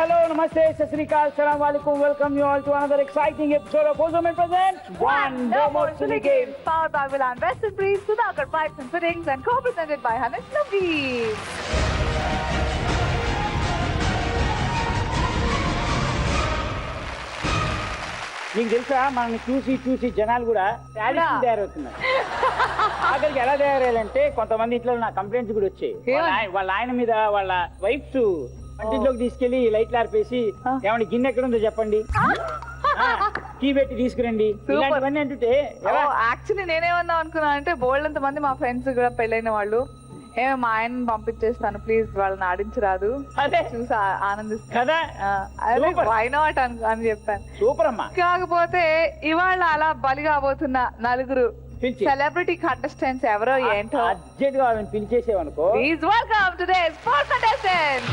hello, namaste, sat sri akal, assalamu alaikum. Welcome you all to another exciting episode of Ozoman Presents One No More Silly Games. Powered by Milan Western Breeze, Sudhakar Pipes and Fittings, and co-presented by Hanish Naveed. నీకు తెలుసా మనల్ని చూసి జనాలు కూడా తయారవుతున్నారు. ఆఖరికి ఎలా తయారయ్యాలంటే కొంతమంది ఇంట్లో నా కంప్లైంట్స్ కూడా వచ్చాయి. వాళ్ళ ఆయన మీద వాళ్ళ వైఫ్స్ వంటింట్లోకి తీసుకెళ్లి లైట్లు ఆర్పేసి ఏమంటే గిన్నె ఎక్కడ ఉందో చెప్పండి, కీ పెట్టి తీసుకురండి, ఇలాంటివన్నీ అంటుంటే యాక్చువల్లీ నేనేమన్నా అనుకున్నా అంటే బోల్డ్ అంత మంది మా ఫ్రెండ్స్ కూడా పెళ్ళైన వాళ్ళు ఏమో మా ఆయన పంపించేస్తాను ప్లీజ్ వాళ్ళని ఆడించరాదు, అదే చూసి ఆనందిస్తాను కదా వై నాట్ అని చెప్పాను. సూపర్ అమ్మా. కాకపోతే ఇవాళ అలా బలి కాబోతున్న నలుగురు సెలబ్రిటీ కంటెస్టెంట్స్ ఎవరో ఏంటో అర్జెంట్ గా వాళ్ళని పిలిచేసేవనుకో. Please welcome today's first contestant.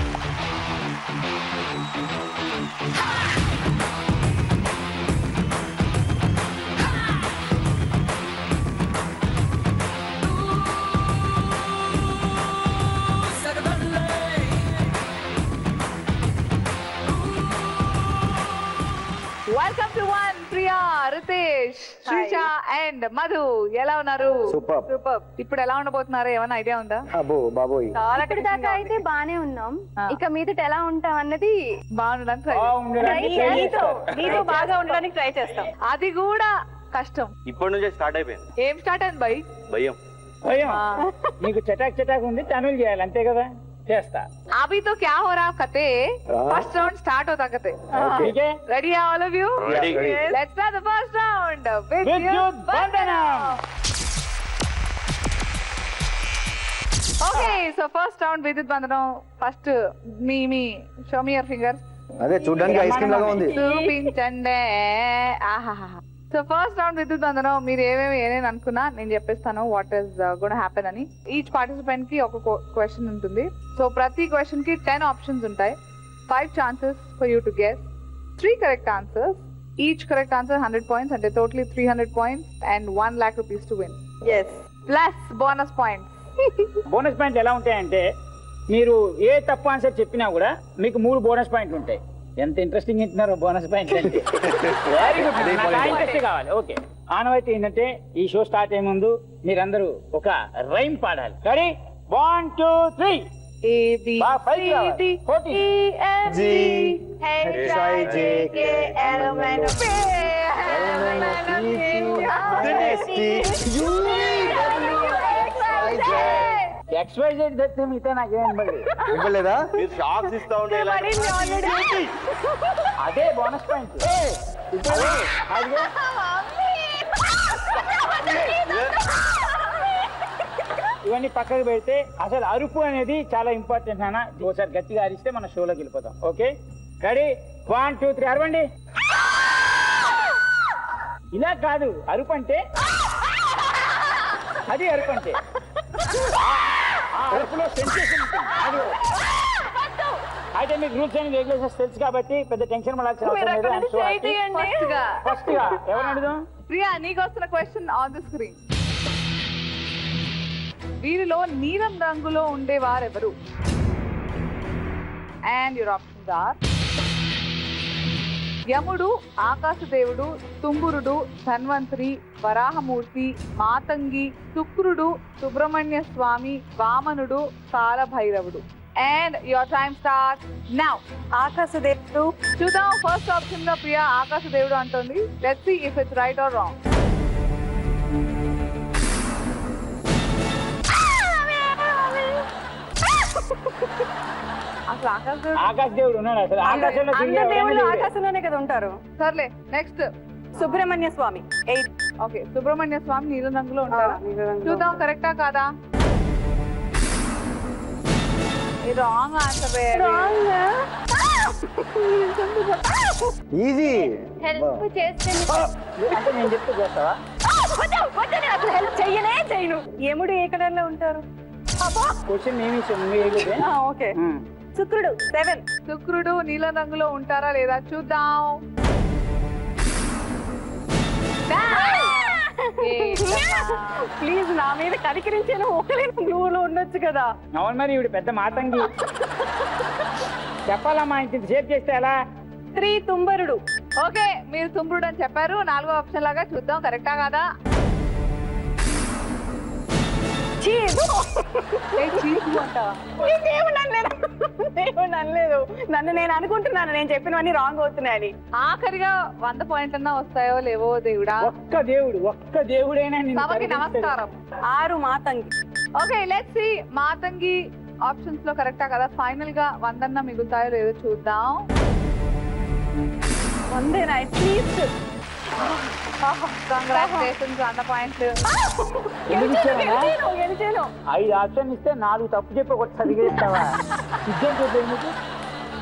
Welcome to one Priya, Ritesh, Shreesha and Madhu. ఎలా ఉన్నారు? సూపర్. ఇప్పుడు ఎలా ఉండబోతున్నారు ఏమైనా ఐడియా ఉందా? అబ్బో బాబోయ్, చాలా ఇప్పుడు దాకా అయితే బానే ఉన్నాం, ఇక మీదట ఎలా ఉంటాం అన్నది నీతో బాగా ఉండడానికి ట్రై చేస్తాం. అది కూడా కష్టం. ఇప్పటి నుంచే స్టార్ట్ అయిపోయింది. ఏం స్టార్ట్ అయింది భయ్? భయం. నీకు చటాక్ ఉంది, తనులు చేయాలి అంతే కదా, చేస్తా. अभी तो क्या हो रहा कहते फर्स्ट राउंड स्टार्ट होता कहते. Ready are all of you? Ready. Let's start the first round. Vidyut Bandhanam. Okay, so first round Vidyut Bandhanam. First me show me your fingers. అదే చూడడానికి ఐస్ క్రీమ్ లాగా ఉంది. చూపించండి. ఆహాహా. సో ఫస్ట్ రౌండ్ విద్యుత్ బంధనం. మీరు ఏమేమి అనుకున్నా నేను చెప్పేస్తాను వాట్ ఈస్ గోనా హ్యాపెన్ అని. ఈచ్ పార్టిసిపెంట్ కి ఒక క్వశ్చన్ ఉంటుంది. సో ప్రతి క్వశ్చన్ కి 10 ఆప్షన్స్ ఉంటాయి. 5 chances for you to guess. 3 correct answers. Each correct answer 100 points, అంటే totally 300 points and 1 lakh rupees to win. Plus bonus points. Bonus పాయింట్లు ఎలా ఉంటాయంటే మీరు ఏ తప్పు ఆన్సర్ చెప్పినా కూడా మీకు 3 బోనస్ పాయింట్లు ఉంటాయి. ఎంత ఇంట్రెస్టింగ్ ఇస్తున్నారు బోనస్ పాయింట్ అంటే. వెరీ గుడ్, నాకు ఇంట్రెస్ట్ కావాలి. ఓకే, ఆనవాయితీ ఏంటంటే ఈ షో స్టార్ట్ అయ్యే ముందు మీరందరూ ఒక రైమ్ పాడాలి. రెడీ? 1 2 3. XYZ తెస్తే మిగతా నాకేం ఇవ్వలేదా? మీరు షాక్స్ ఇస్తా ఉంటే అదే బోనస్ పాయింట్. ఇవన్నీ పక్కకు పెడితే అసలు అరుపు అనేది చాలా ఇంపార్టెంట్ నాన్న. ఒకసారి గట్టిగా అరిస్తే మన షోలోకి వెళ్ళిపోతాం. Okay, ready? 1 2 3 అరవండి. ఇలా కాదు, అరుపు అంటే అది అరుపు అంటే అరుపులో సెన్సేషన్ ఉంటుంది. అది అయితే మీకు రూల్స్ అండ్ రెగ్యులేషన్స్ తెలుసు కాబట్టి పెద్ద టెన్షన్ పడాల్సిన అవసరం లేదు. ఫస్ట్ గా ఎవరు అడుగుదాం? ప్రియా, నీకు వస్తున్న క్వశ్చన్ ఆన్ ది స్క్రీన్. వీరిలో నీలం రంగులో ఉండేవారెవరు? అండ్ యువర్ ఆప్షన్స్ ఆర్ యముడు, ఆకాశదేవుడు, తుంగురుడు, ధన్వంతరి, వరాహమూర్తి, మాతంగి, శుక్రుడు, సుబ్రహ్మణ్య స్వామి, వామనుడు, కాలభైరవుడు. And your time start now. ఆకాశదేవుడు. చూద్దాం, ఫస్ట్ ఆప్షన్ గా ప్రియా ఆకాశదేవుడు అంటుంది. Let's see if it's right or wrong. అసలు ఆకాశదేవుడు ఉన్నాడు? అసలు ఆకాశంలో దేవుళ్ళు ఆకాశంలోనే కదా ఉంటారు. సర్లే, నెక్స్ట్ సుబ్రహ్మణ్య స్వామి. 8. ఓకే, సుబ్రహ్మణ్య స్వామి నీలం రంగులో ఉంటారా? చూద్దాం కరెక్టా కాదా. ఇది రాంగ్ ఆన్సర్. ఈజీ. హెల్ప్ చేస్తే అంటే నేను చెప్తే చేస్తావా? హెల్ప్ చేయను. యముడు ఏ కలర్ లో ఉంటారు? క్వశ్చన్ ఏమి ఓకే. శుక్రుడు 7. శుక్రుడు నీలం రంగులో ఉంటారా లేదా చూద్దాం. ప్లీజ్ నా మీద కనికరించాను. ఒకరే బ్లూలో ఉండొచ్చు కదా. అవును, మరి ఇవి పెద్ద మాతంగి. చెప్పాలమ్మా, ఇంత సేవ్ చేస్తే ఎలా? స్త్రీ తుంబరుడు. ఓకే, మీరు తుంబుడు అని చెప్పారు. 4వ ఆప్షన్ లాగా చూద్దాం కరెక్టా కాదా. చీజ్. ఏ చీజ్ అంటావా? దేవుడు అనలేదు. నన్ను నేను అనుకుంటున్నాను నేను చెప్పినవన్నీ రాంగ్ అవుతున్నాయని. ఆఖరిగా 100 పాయింట్లన్నా వస్తాయో లేవో దేవుడా. ఒక్క దేవుడైనా నిన్ను సభకి కరుణిస్తాడు. నమస్కారం. 6 Matangi. Okay, let's see Matangi options లో కరెక్టా కదా. ఫైనల్ గా 100 మిగులుతాయో లేదో చూద్దాం. వందేనా అట్లీస్ట్. కంగ్రాచులేషన్స్, 100 పాయింట్లు. గెలిచాను. 5 ఆప్షన్ ఇస్తే 4 తప్పు చెప్పి ఒకటి సరిగా ఇస్తావా? సిద్ధం చెప్పేది నీకు.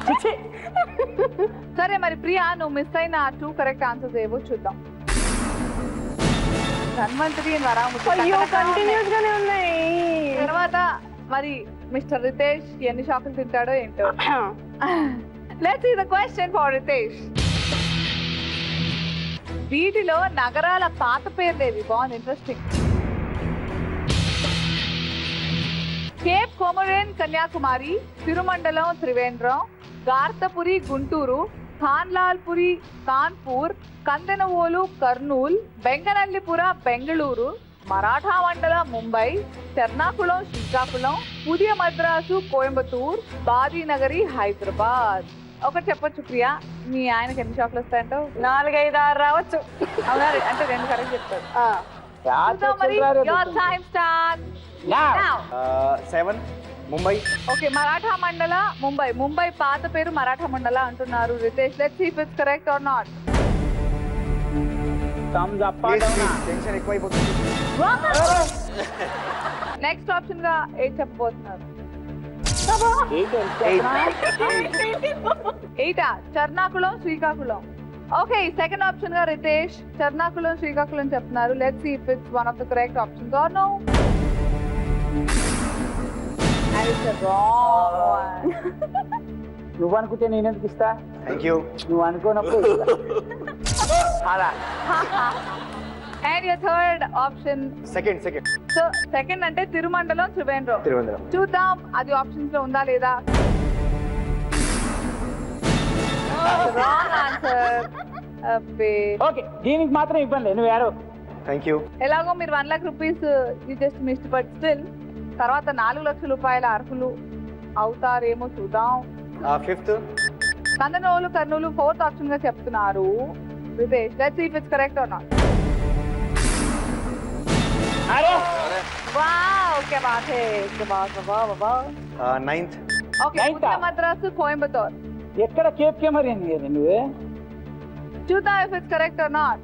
చిచ్చి. సరే మరి ప్రియా, నువ్వు మిస్ అయిన 2 కరెక్ట్ ఆన్సర్స్ ఏవో చూద్దాం. ధన్వంతరి అయ్యో కంటిన్యూస్ గానే ఉన్నాయి. తర్వాత మరి మిస్టర్ రితేష్ ఎన్ని షాకులు తింటాడో ఏంటో. Let's see the question for Ritesh. వీటిలో నగరాల పాత పేర్లేవి? బాగుంది, ఇంట్రెస్టింగ్. కేప్ కొమరేన్ కన్యాకుమారి, తిరుమండలం త్రివేంద్రం, గార్తపురి గుంటూరు, ఖాన్లాల్పురి కాన్పూర్, కందనవోలు కర్నూల్, బెంగనల్లిపుర బెంగళూరు, మరాఠా మండల ముంబై, ఎర్నాకుళం శ్రీకాకుళం, పుదియ మద్రాసు కోయంబత్తూర్, బాదీనగరి హైదరాబాద్. ఒకటి చెప్పొచ్చు ప్రియా, మీ ఆయనకి ఎన్ని షాకులు వస్తాయంటావు? 4, 5, 6 రావచ్చు. అవునా, అంటే 2 కరెక్ట్ చెప్తారు. యాద్ మరి చేస్తున్నారు your time starts now. 7 Mumbai. Okay, Maratha Mandala Mumbai. Mumbai పాత పేరు మరాఠా మండల అంటున్నారు Ritesh. Let's see if it's correct or not. thumbs up or down? Tension ఎక్కువైపోతుంది. నెక్స్ట్ ఆప్షన్ గా ఏం చెప్పబోతున్నారు? 8 Charnakulam Srikakulam. Okay, second option గా రితేష్ చర్నాకుళం శ్రీకాకుళం చెప్తున్నారు. Let's see if it's one of the correct options or no. And it's a wrong one. నువ్వు అనుకుంటే నేను ఎందుకు ఇస్తా? Thank you. నువ్వు అనుకోనప్పుడు ఇస్తా. అలా. And your third option. Second so second అంటే తిరుమండలం త్రివేంద్రం. చూద్దాం అది ఆప్షన్స్ లో ఉందా లేదా. Wrong answer. ఓకే, దీనికి మాత్రం ఇవ్వండి, నువ్వు ఏడవ. Thank you. ఎలాగో మీరు 1 lakh rupees you just missed, but still తర్వాత 4 లక్షల రూపాయల అర్హులు అవుతారేమో చూద్దాం. Fifth Kandanolu Kurnool fourth option గా చెప్తున్నారు Ritesh. Let's see if it's correct or not. Wow, क्या बात है, क्या बात, वाह वाह. Ninth. Okay, Ninth. Uttara Madras Coimbatore. ఎక్కడ కేప్ కెమరీ అని కదా నువ్వు? చూద్దాం if it's correct or not.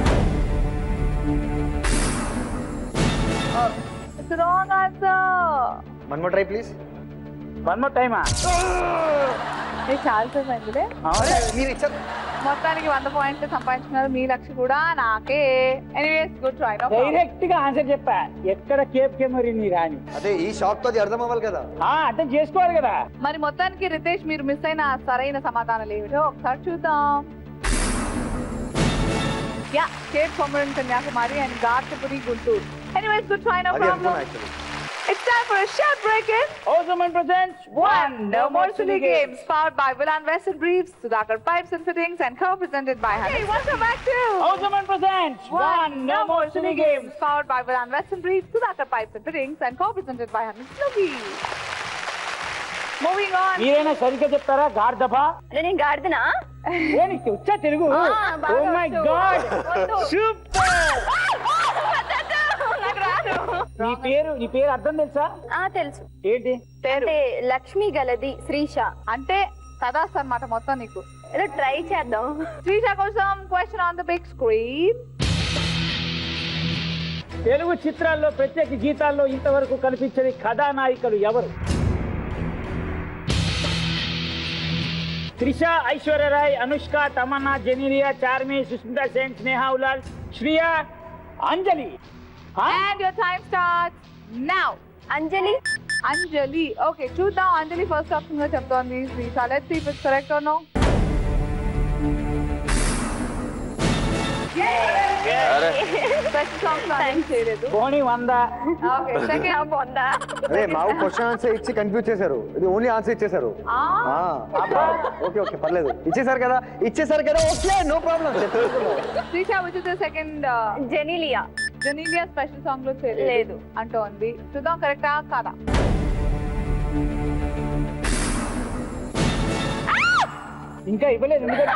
It's wrong answer. One more try please. One more టైమా? చాలా సేపు అయిందిలే. మీరు ఇచ్చారు. మొత్తానికి 100 పాయింట్లు సంపాదించుకున్నారు. మీ లక్ష్య కూడా నాకే. Anyways good try. డైరెక్ట్ గా ఆన్సర్ చెప్పా, ఎక్కడ కేప్ కెమరీ నీ రాని. అదే ఈ షాక్ తో అది అర్థం అవ్వాలి కదా. అర్థం చేసుకోవాలి కదా. మరి మొత్తానికి రితేష్ మీరు మిస్ అయిన సరైన సమాధానాలు ఏమిటో ఒకసారి చూద్దాం. Yeah, Cape Comorin Kanyakumari and Garthapuri Guntur. Anyways good try. No అది ప్రాబ్లం. అనుకున్నా actually. It's time for a short break in Ozuman presents One No More Silly Games, powered by Villan Western Briefs, Sudhakar Pipes and Fittings, and co-presented by Hannes. Hey, welcome back to Ozuman presents One No More Silly Games, powered by Villan Western Briefs, Sudhakar Pipes and Fittings, and co-presented by Hannes. Moving on. మీరైనా సరిగ్గా చెప్తారా? గార్దభా అంటే నేను గాడిదనా? ఏ నీకు వచ్చా తెలుగు? బాగా oh my వచ్చు. God, వద్దు. సూపర్. నాకు రాదు. నీ పేరు అర్థం తెలుసా? తెలుసు. ఏంటి పేరు అంటే లక్ష్మి గలది శ్రీష. అంటే కథాస్ అన్నమాట మొత్తం నీకు. ఏదో ట్రై చేద్దాం. శ్రీష కోసం question on the big screen. Telugu చిత్రాల్లో ప్రత్యేక గీతాల్లో ఇంతవరకు కనిపించని కథానాయికలు ఎవరు? Trisha, Aishwarya Rai, Anushka, Tamannaah, Genelia, Charmi, Sushmita Sen, Sneha Ullal, Shriya, Anjali. And your time starts now. Anjali. Anjali. Okay, చూద్దాం అంజలి ఫస్ట్ ఆప్షన్ గా చెప్తోంది Shrisha. Let's see if it's correct or no. Special songs చేయలేదు. పోనీ 100. ఓకే సెకండ్ బాగుందా? అదే మాకు క్వశ్చన్ ఆన్సర్ ఇచ్చి కన్ఫ్యూజ్ చేశారు. ఇది ఓన్లీ ఆన్సర్ ఇచ్చేశారు. ఓకే ఓకే పర్లేదు, ఇచ్చేసారు కదా okay no problem. Shrisha which is the second? Genelia. Genelia special song లో చేయలేదు అంటోంది. చూద్దాం కరెక్టా కాదా. ఇంకా ఇవ్వలేదు ఎందుకంటే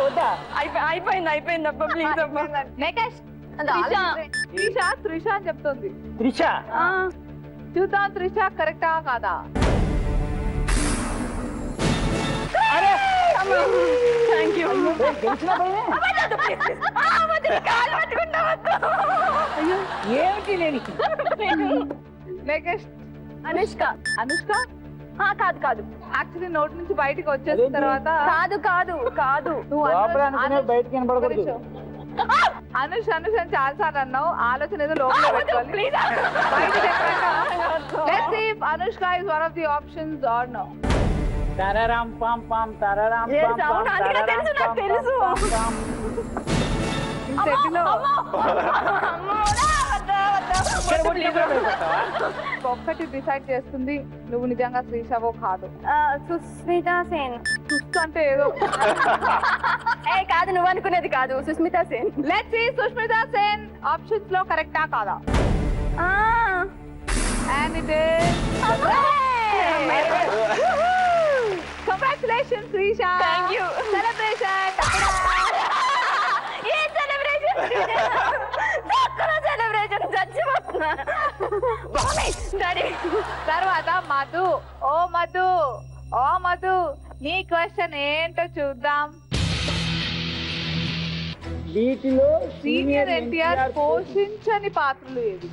వద్దా? అయిపోయింది అబ్బా ప్లీజ్ అబ్బా. నెక్స్ట్ త్రిష అని చెప్తుంది. త్రిష చూద్దాం త్రిష కరెక్టా కాదా. Thank you. ఏమిటి లేని నెక్స్ట్ అనుష్క. అనుష్క కాదు యాక్చువల్లీ నోట్ నుంచి బయటికి వచ్చేసిన తర్వాత కాదు నువ్వు లోపల అనుకునే బయటకి వినపడకూడదు. అనుష్ అని చాలా సార్లు అన్నావు. ఆలోచన ఏదో లోపల పెట్టుకోవాలి. Let's see if Anushka is one of the options or no. తరరాం పాం పాం తరరాం Yes, పాం పాం అవును, అందుకే తరరాం తెలుసు, నాకు పాం తెలుసు. పాం పాం. ఈ సెట్లో ఇక్కడ కూడా నిలబడిపోతావా? ఒక్కటి డిసైడ్ చేస్తుంది నువ్వు నిజంగా శ్రీషావో కాదు. సుస్మిత సేన్. చూస్తూ అంటే ఏదో. కాదు నువ్వు అనుకునేది కాదు, Sushmita Sen. Let's see Sushmita Sen options లో కరెక్టా కాదా. And it is congratulations Shrisha. Thank you. Celebration. తర్వాత మధు. ఓ మధు నీ క్వశ్చన్ ఏంటో చూద్దాం. వీటిలో సీనియర్ ఎన్టీఆర్ పోషించని పాత్రలు ఏవి?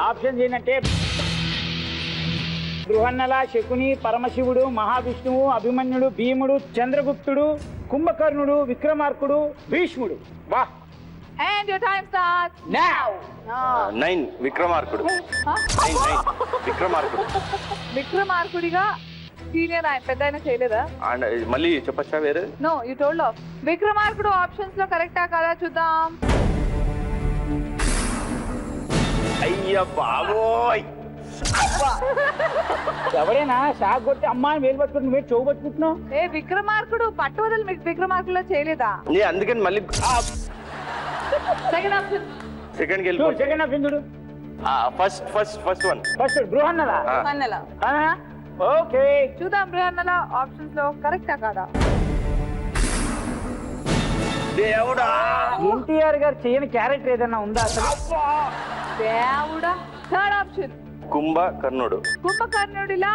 ఆప్షన్ ఏంటంటే బృహన్నల, శకుని, పరమశివుడు, మహావిష్ణువు, అభిమన్యుడు, భీముడు, చంద్రగుప్తుడు, కుంభకర్ణుడు, విక్రమార్కుడు, భీష్ముడు. వా And your time starts now. 9 Vikramarkudu. 9 Vikramarkudu. విక్రమార్కుడిగా సీనియర్ ఆయన పెద్ద ఆయన చేయలేదా? అండ్ మళ్ళీ చెప్పచ్చా వేరే? No you told off. Vikramarkudu options లో కరెక్టా కాదా చూద్దాం. అయ్య బాబోయ్, ఎవడైనా షాక్ కొట్టి అమ్మాయి వేలు పట్టుకుని నువ్వే చెవు పట్టుకుంటున్నావు. విక్రమార్కుడు పట్టువదలు మీకు విక్రమార్కుడులో చేయలేదా? అందుకని మళ్ళీ సెకండ్ ఆప్షన్. సెకండ్ చూడు సెకండ్ హాఫ్ ఇందుడు. First one. ఫస్ట్ బృహన్నల. ఓకే చూద్దాం బృహన్నల ఆప్షన్స్ లో కరెక్టా కాదా. దేవుడా, ఎన్టీఆర్ గారు చేయని క్యారెక్టర్ ఏదైనా ఉందా అసలు? దేవుడా. థర్డ్ ఆప్షన్ కుంభకర్ణుడు. కుంభకర్ణుడిలా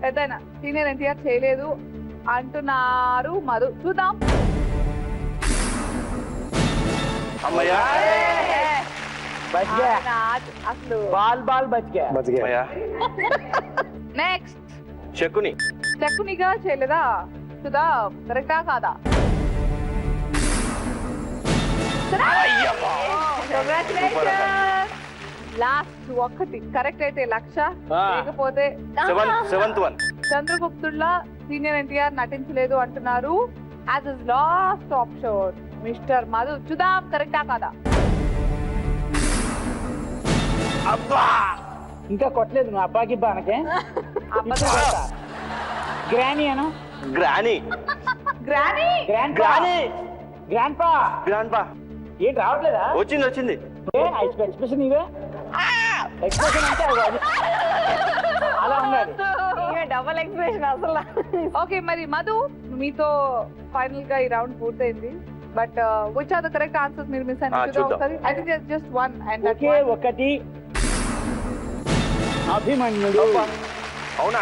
పెద్దయినా సీనియర్ ఎన్టీఆర్ చేయలేదు అంటున్నారు మధు. చూద్దాం. అమ్మయ్యా, బచ్ గయా. అసలు బాల్ బచ్ గయా. అమ్మయ్యా. నెక్స్ట్ శకుని. శకునిగా చేయలేదా చూద్దాం కరెక్టా కాదా. లాస్ట్ ఒక్కటి కరెక్ట్ అయితే 1,00,000, లేకపోతే సెవెంత్ వన్. చంద్రగుప్తుల్లా సీనియర్ ఎన్టీఆర్ నటించలేదు అంటున్నారు. As is last option mister Madhu. చూద్దాం కరెక్టా కాదా. అబ్బా, ఇంకా కొట్టలేదు నువ్వు అబ్బాకి బానకే. గ్రానీ అను. గ్రానీ. గ్రానీ. గ్రాండ్ పా ఏంటి రావట్లేదా? వచ్చింది. ఎక్స్ప్రెషన్ ఇవే ఎక్స్ప్రెషన్ అంటే అది అలా ఉండాలి. డబల్ ఎక్స్ప్రెషన్ అసలు. ఓకే మరి మధు మీతో ఫైనల్ గా ఈ రౌండ్ పూర్తయింది. But which are the correct answers మీరు మిస్ అయిన ఒకసారి. I think just one and okay ఒకటి అభిమన్యుడు. అవునా?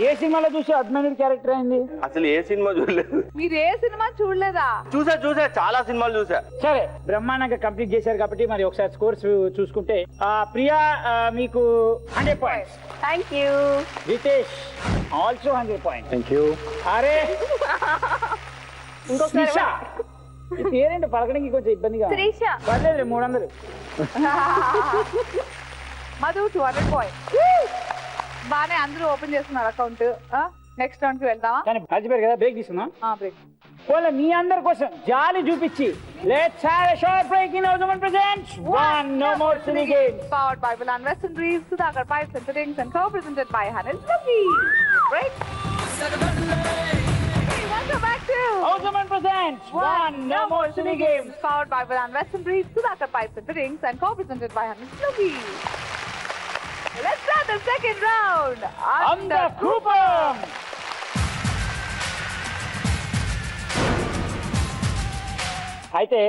ఏ సినిమాలో చూసి అభిమన్యుడు క్యారెక్టర్ అయింది? అసలు ఏ సినిమా చూడలేదు. మీరు ఏ సినిమా చూడలేదా? చూసా చాలా సినిమాలు చూసా. సరే బ్రహ్మాండంగా కంప్లీట్ చేశారు కాబట్టి మరి ఒకసారి స్కోర్స్ చూసుకుంటే ప్రియా మీకు 100 points. Thank you. Ritesh also 100 points. Thank you. అరే ఇంకొకసారి త్రిష. ఈ పేరేంటి పలకడానికి కొంచెం ఇబ్బందిగా. త్రిష. పర్లేదు 300. మధు 200 points. బానే అందరూ ఓపెన్ చేస్తున్నారు అకౌంట్. నెక్స్ట్ రౌండ్ కి వెళ్దామా? కానీ మర్చిపోయారు కదా, బ్రేక్ తీసుకుందాం. బ్రేక్. పోలే మీ అందరి కోసం జాలి చూపించి let's have a short break in Houseman presents one no more silly games. Powered by Milan Western Reeves, Sudhakar Pipes and Fittings and co-presented by Hanel Lucky. Break. Hey, welcome back to Houseman presents one no more silly games. Powered by Milan Western Reeves, Sudhakar Pipes and Fittings and co-presented by Hanel Lucky. Let's start the second round. అందకూపం. అయితే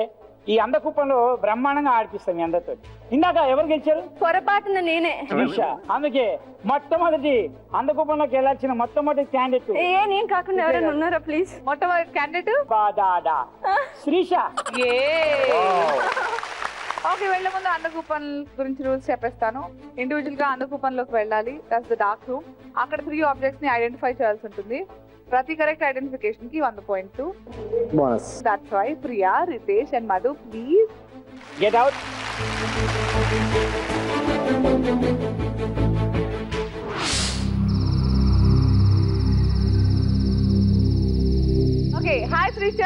ఈ అందకూపంలో బ్రహ్మాండంగా ఆడిపిస్తాం మీ అందరితో. ఇందాక ఎవరు గెలిచారు? పొరపాటున నేనే. త్రిష. అందుకే మొట్టమొదటి అందకూపంలోకి వెళ్ళాల్సిన మొట్టమొదటి క్యాండిడేట్ నేను కాకుండా ఎవరైనా ఉన్నారా ప్లీజ్? మొట్టమొదటి క్యాండిడేట్ బాదాడా శ్రీష. ఓకే, వెళ్లే ముందు అందకూపన్ గురించి రూల్స్ చెప్పేస్తాను. ఇండివిజువల్ గా అందకూపంలోకి వెళ్ళాలి. That's the dark room. అక్కడ 3 ఆబ్జెక్ట్స్ ని ఐడెంటిఫై చేయాల్సి ఉంటుంది. ప్రతి కరెక్ట్ ఐడెంటిఫికేషన్ కి 100 points bonus. That's why Priya, Ritesh and Madhu please get out. Okay. Hi Shreesha.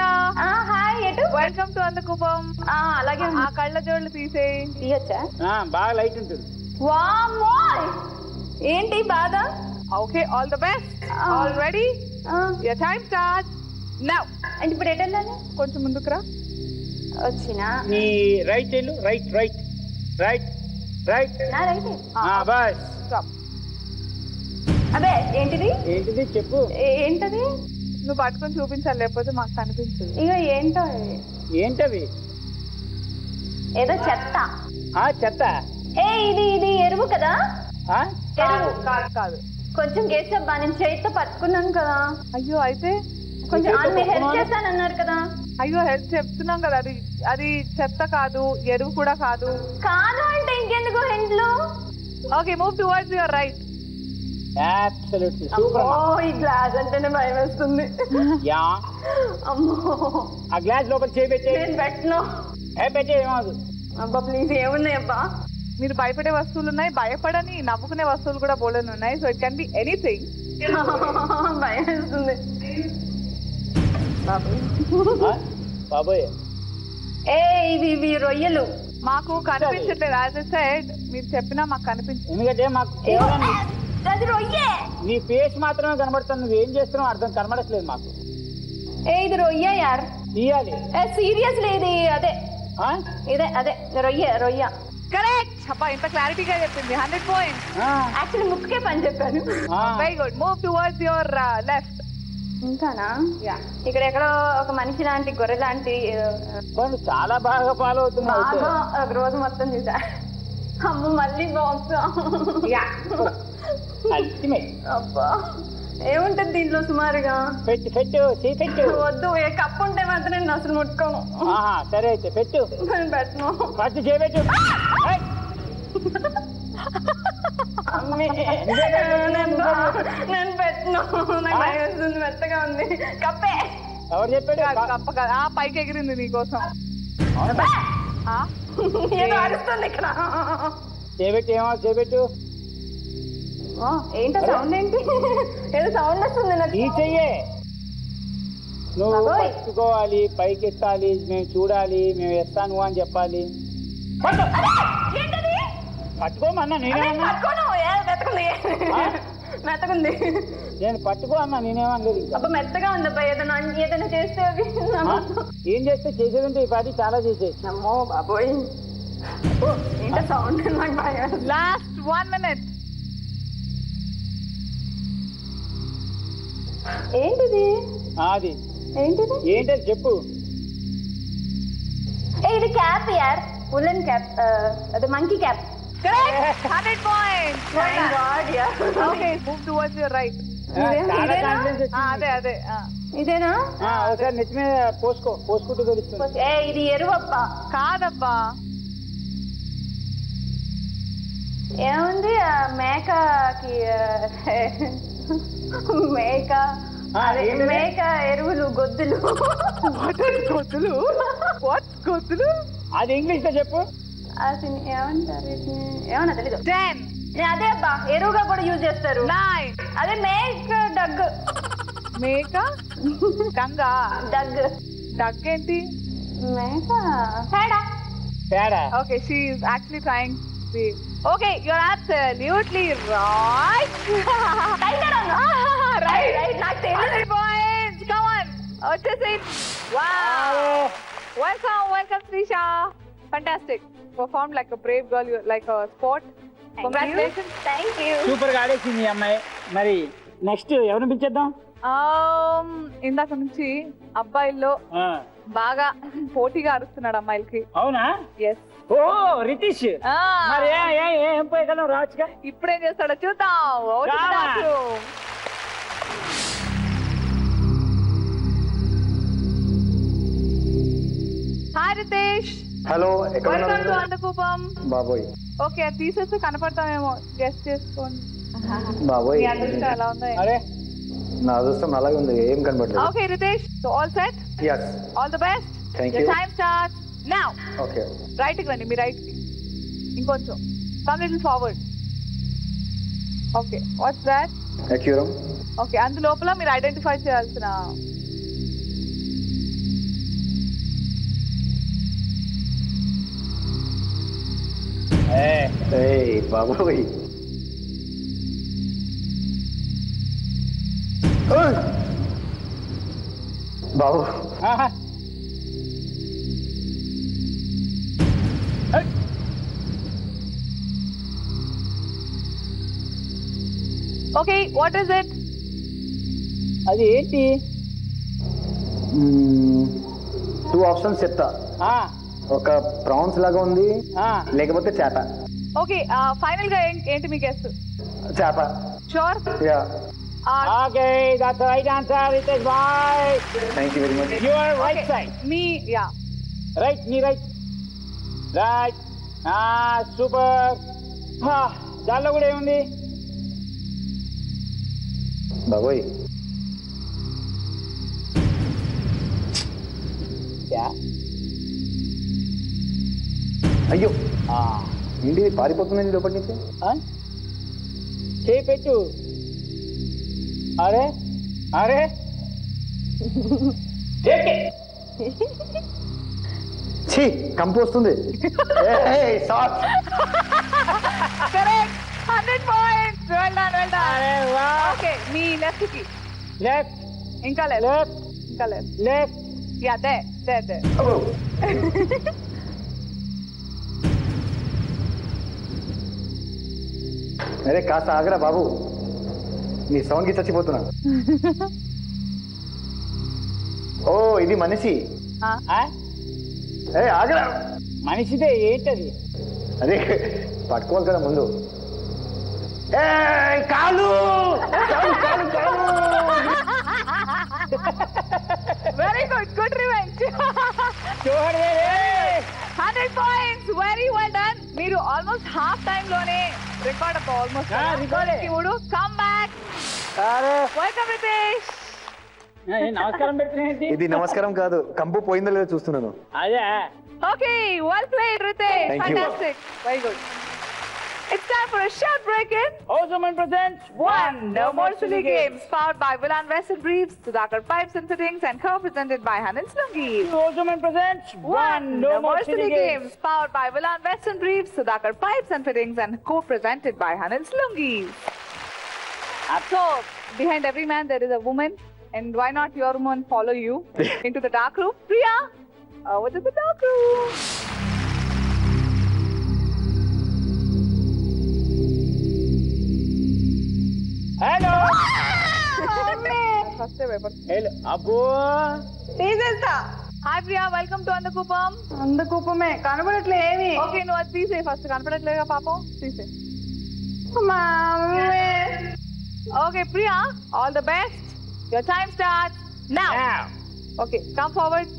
Hi ఎటు? వెల్కమ్ టు అందకూపం. అలాగే ఆ కళ్ళ జోళ్ళు తీసేయి. తీయచ్చా? బాగా లైట్ ఉంటుంది. వామ్మో, ఏంటి బాధ? Okay, all the best. All ready? Your time start now. అంటే ఇప్పుడు ఎటు వెళ్ళాలి? కొంచెం ముందుకు రా. వచ్చినా నీ రైట్ వెళ్ళు. Right right right right. నా రైట్. బస్. స్టాప్. అదే ఏంటిది? ఏంటిది చెప్పు. ఏంటది? నువ్వు పట్టుకొని చూపించాలి, లేకపోతే మాకు కనిపించదు. ఇక ఏంటో ఏంటవి? ఏదో చెత్త. చెత్త. ఇది ఎరువు కదా? ఎరువు కాదు కాదు. కొంచెం కేసబ్బా, నేను చేతితో పట్టుకున్నాను కదా. అయ్యో, అయితే కొంచెం మీరు హెల్ప్ చేస్తానన్నారు కదా. అయ్యో, హెల్ప్ చెప్తున్నాం కదా. అది చెత్త కాదు, ఎరువు కూడా కాదు. కాదు అంటే ఇంకెందుకు ఇంట్లో? Okay, move towards your right. Absolutely super. ఈ గ్లాస్ అంటేనే భయం వేస్తుంది. యా. అమ్మో, ఆ గ్లాస్ లోపల చేపెట్టే. నేను పెట్టను. పెట్టే ఏమవుదు. అబ్బా ప్లీజ్, ఏమున్నాయి అబ్బా? మీరు భయపడే వస్తువులు ఉన్నాయి, భయపడని నవ్వుకునే వస్తువులు కూడా బోల్డెన్ ఉన్నాయి. So it can be anything. భయం వేస్తుంది. బాబోయ్. ఇవి రొయ్యలు. మాకు కనిపించట్లేదు. యాజ్ ఎ సైడ్ మీరు చెప్పినా మాకు కనిపించదు. ఎందుకంటే మాకు కేవలం అది రొయ్యే. నీ ఫేస్ మాత్రమే కనబడుతుంది. నువ్వేం చేస్తున్నావు అర్థం కనబడట్లేదు మాకు. ఇది రొయ్య యార్. తీయాలి. సీరియస్లీ ఇది అదే. ఇదే అదే రొయ్య. కరెక్ట్. అబ్బా, ఇంత క్లారిటీగా చెప్పింది. 100 పాయింట్స్. యాక్చువల్లీ ముక్కుకే పని చెప్పాను. Very good. Move towards your left. ఇంకానా? ఇక్కడ ఎక్కడో ఒక మనిషి లాంటి గొర్రె లాంటి చాలా బాగా ఫాలో అవుతున్నావు. బాగా ఒక రోజు మొత్తం చూసా. అమ్మ మళ్ళీ బాక్స్. అల్టిమేట్. అబ్బా, ఏముంటది దీంట్లో సుమారుగా? పెట్టు పెట్టు పెట్టు. వద్దు, ఏ కప్పు ఉంటే మాత్రం నేను అసలు ముట్టుకోను. సరే అయితే పెట్టు. నేను పెట్టను. పట్టు చేయబెట్టు. నేను పెట్టను. నాకు భయం వేస్తుంది, మెత్తగా ఉంది. కప్పే. ఎవరు చెప్పాడు? కప్ప కాదు. పైకి ఎగిరింది నీకోసం. ఏదో అరుస్తుంది ఇక్కడ. చేయబెట్టు. ఏమో చేయబెట్టు. ఏంటో సౌండ్ ఏంటి? ఏదో సౌండ్ వస్తుంది నాకు. ఈ చెయ్యే నువ్వు బాబోయ్. పట్టుకోవాలి, పైకి ఎత్తాలి, మేము చూడాలి, మేము ఎత్తాను అని చెప్పాలి. ఏంటది? పట్టుకోమన్నా నేనేమన్నా? పట్టుకోను. మెత్తకుంది. మెత్తకుంది. నేను పట్టుకో అన్నా, నేనేమనలేదు. ఇంకా అబ్బా మెత్తగా ఉంది అబ్బా. ఏదైనా చేస్తే అవి ఏం చేస్తే చేసేది ఉంటే ఈ పాటి చాలా చేసేది. అమ్మో బాబోయ్, ఏంటో సౌండ్ నాకు బాగా. Last 1 minute. ఏంటిది? అది ఏంటిది? ఏంటది చెప్పు. ఇది క్యాప్ యార్, ఉలెన్ క్యాప్. అదే monkey cap. Correct. 100 points. Thank God, yeah. Okay, move towards your right. చాలా ఇదేనా? కాన్ఫిడెన్స్ వచ్చింది. అదే. ఇదేనా? ఒకసారి నెత్తి మీద పోసుకుంటూ తెలుస్తుంది. ఇది ఎరువబ్బా. కాదబ్బా. ఏముంది మేకకి? మేక ఏంటది? మేక ఎరువులు, గొద్దులు. గొద్దులు? వాట్ గొద్దులు? అది ఇంగ్లీష్ లో చెప్పు. అసలు ఏమంటారు వీటిని? ఏమన్నా తెలీదు. 10, అదే అబ్బా ఎరువుగా కూడా యూజ్ చేస్తారు 9 అదే మేక్ డగ్ మేక గంగా డగ్ డగ్ ఏంటి? మేక పేడ తేడా Okay, she is actually trying to. Okay, you're absolutely right. Right. నాకు తెలియదు 100 points. Come on. వచ్చేసేయ్. Wow. Welcome, Srisha. Fantastic. Performed like a brave girl, like a sport. Congratulations. Thank you super గా ఆడేసింది ఈ అమ్మాయి. మరి నెక్స్ట్ ఎవరిని పిలిచేద్దాం? ఇందాక నుంచి అబ్బాయిల్లో ఆ, బాగా పోటీగా అరుస్తున్నాడు అమ్మాయిలకి. అవునా? ఎస్. ఓ రితీష్. మరి ఏం పోయగలం రాజుగా? ఇప్పుడేం చేస్తాడో చూద్దాం. Over to the Come on. bathroom. Hi Ritesh. Hello, ఎక్కడ Welcome to ఉన్నారు? Andakupam. బాబోయ్ ఓకే, అది తీసేస్తే కనపడతామేమో. గెస్ట్ చేసుకోండి. బాబోయ్, మీ అదృష్టం ఎలా ఉందో. అరే నా అదృష్టం అలాగే ఉంది, ఏం కనబడలేదు. Okay Ritesh, so all set. Yes, all the best. Thank Your you. time starts now. Okay. Right కి రండి, మీ రైట్ కి ఇంకొంచెం. Come little forward. Okay, what's that? అక్యూరం. ఓకే, అందులోపల మీరు ఐడెంటిఫై చేయాల్సిన ఏయ్ బాబోయ్. ఓయ్! బాబు, ఆహా. ఏయ్. Okay, what is it? అది ఏంటి? 2 ఆప్షన్స్ చెప్తా. ఆ, ఒక ప్రాన్స్ లాగా ఉంది, ఆ. లేకపోతే చేప. ఓకే, ఫైనల్ గా ఏంటి మీ గెస్? చేప. Sure? Ya, okay, that's the right answer. Ritesh bye, thank you very much. Your right side. మీ యా రైట్, నీ రైట్. రైట్. సూపర్. దానిలో కూడా ఏముంది? బాబోయ్, యా. అయ్యో, ఆ. ఏంటి పారిపోతుందండి లోపటి నుంచి? ఆ? చేయి పెట్టు. అరే అరే దేకే. ఛీ, కంపు వస్తుంది. Short. Correct. 100 points. Well done. అరే వా. ఓకే, మీ లెఫ్ట్ కి. లెఫ్ట్ ఇంకా లెఫ్ట్. లెఫ్ట్ ఇంకా లెఫ్ట్. లెఫ్ట్. Yeah, they. అరే కాస్త ఆగరా బాబు, నీ సౌండ్ కి చచ్చిపోతున్నా. ఓ, ఇది మనిషి. ఆ? ఆగరా. మనిషిదే ఏంటది? అదే పట్టుకోవాలి కదా ముందు. కాలు. Very good revenge. చూడండి. 100 points. Very well done. మీరు ఆల్మోస్ట్ హాఫ్ టైం లోనే రికార్డ్ అప్ ఆల్మోస్ట్. రికార్డే. Come back. అరే వెల్కమ్ రితేష్. నమస్కారం పెడుతున్నాయి. ఇది నమస్కారం కాదు, కంపు పోయిందో లేదో చూస్తున్నాను. అదే. Okay, well played, Ritesh. Thank you. Fantastic. Very good. It's time for a short break in Ozuman presents One No More Silly Games, powered by Villan Vessel Briefs, Sudhakar Pipes and Fittings, and co-presented by Hanil Slungi. Ozuman presents One No More Silly Games, powered by Villan Vessel Briefs, Sudhakar Pipes and Fittings, and co-presented by Hanil Slungi. So, behind every man there is a woman, and why not your woman follow you into the dark room? Priya, over to the dark room. Hello. First paper. Hello అబ్బో. తీసేస్తా. Hi Priya, welcome to Andakupam. అందుకోపమే కనబడట్లే ఏమి. Okay, నువ్వు అది తీసే first. కనపడట్లేదుగా పాపం, తీసే. Okay Priya, all the best. Your time starts now. Okay, come forward.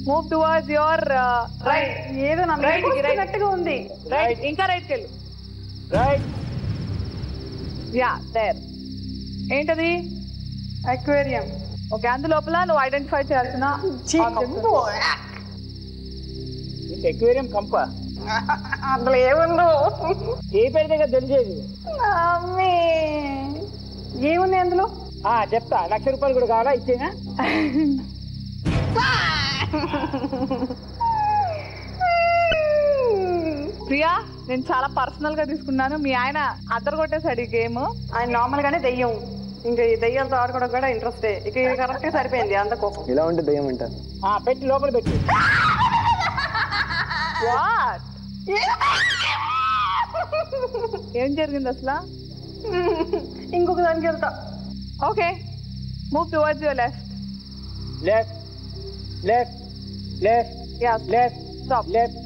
Move towards your right. ఏదో నా Right కి, right. గట్టిగా ఉంది. రైట్, ఇంకా రైట్కి వెళ్ళు. రైట్. Ya, there. ఏంటది? అక్వేరియం. ఓకే, అందులోపల నువ్వు ఐడెంటిఫై చేయాల్సిన ఎక్వేరియం కంప. అందులో ఏముందో చేయి పెడితే కదా తెలిసేది. మమ్మీ ఏమున్నాయి అందులో? చెప్తా. 1,00,000 రూపాయలు కూడా కావాలా? ఇచ్చేనా? ప్రియా, నేను చాలా పర్సనల్ గా తీసుకున్నాను. మీ ఆయన అద్దరు కొట్టేసాడు ఈ గేమ్. ఆయన నార్మల్ గానే దెయ్యం, ఇంకా ఈ దెయ్యాలతో ఆడుకోవడం కూడా ఇంట్రెస్టే. ఇక ఇది కరెక్ట్ సరిపోయింది అంత కోపం. ఇలా ఉంటే దయ్యం అంటారు. పెట్టి లోపల పెట్టి. వాట్? ఏం జరిగింది అసలు? ఇంకొక దానికి వెళ్తా. Okay, move towards your left. Left left left Yes. Left Stop. Left.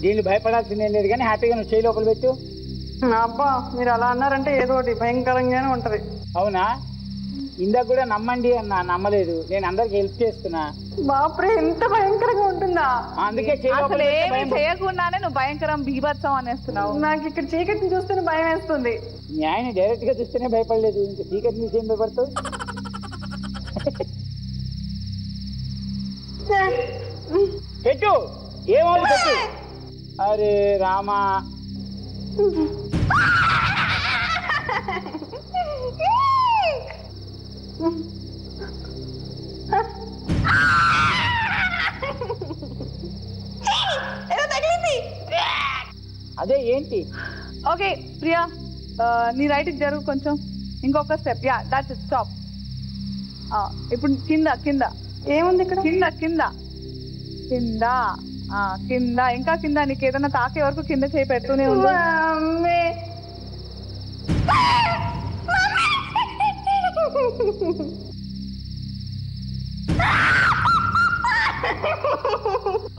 దీన్ని భయపడాల్సిందేం లేదు కానీ హ్యాపీగా నువ్వు చేయి లోపల పెట్టు. అబ్బా, మీరు అలా అన్నారంటే ఏదో ఒకటి భయంకరంగానే ఉంటది. అవునా? ఇందాక కూడా నమ్మండి అన్నా, నమ్మలేదు. నేను అందరికి హెల్ప్ చేస్తున్నా. బాప్రే, ఎంత భయంకరంగా ఉంటుందా? అందుకే చేయి లోపల అసలు పెడితే ఏమి భయం. చేయకుండానే నువ్వు భయంకరం బీభత్సం అనేస్తున్నావు. నాకు ఇక్కడ చీకటిని చూస్తేనే భయం వేస్తుంది. మీ ఆయన డైరెక్ట్ గా చూస్తేనే భయపడలేదు, ఇంకా చీకటి నుంచి ఏం భయపడతావు? పెట్టు, ఏమవుతుంది పెట్టు. అరే రామా, అదే ఏంటి? ఓకే ప్రియా, నీ రైట్ జరుగు కొంచెం, ఇంకొక step. Yeah, that's it, stop. ఇప్పుడు కింద కింద ఏముంది ఇక్కడ? కింద కింద కింద కింద, ఇంకా కింద. నీకు ఏదైనా తాకే వరకు కింద చేయి పెడుతూనే ఉంది. Mummy.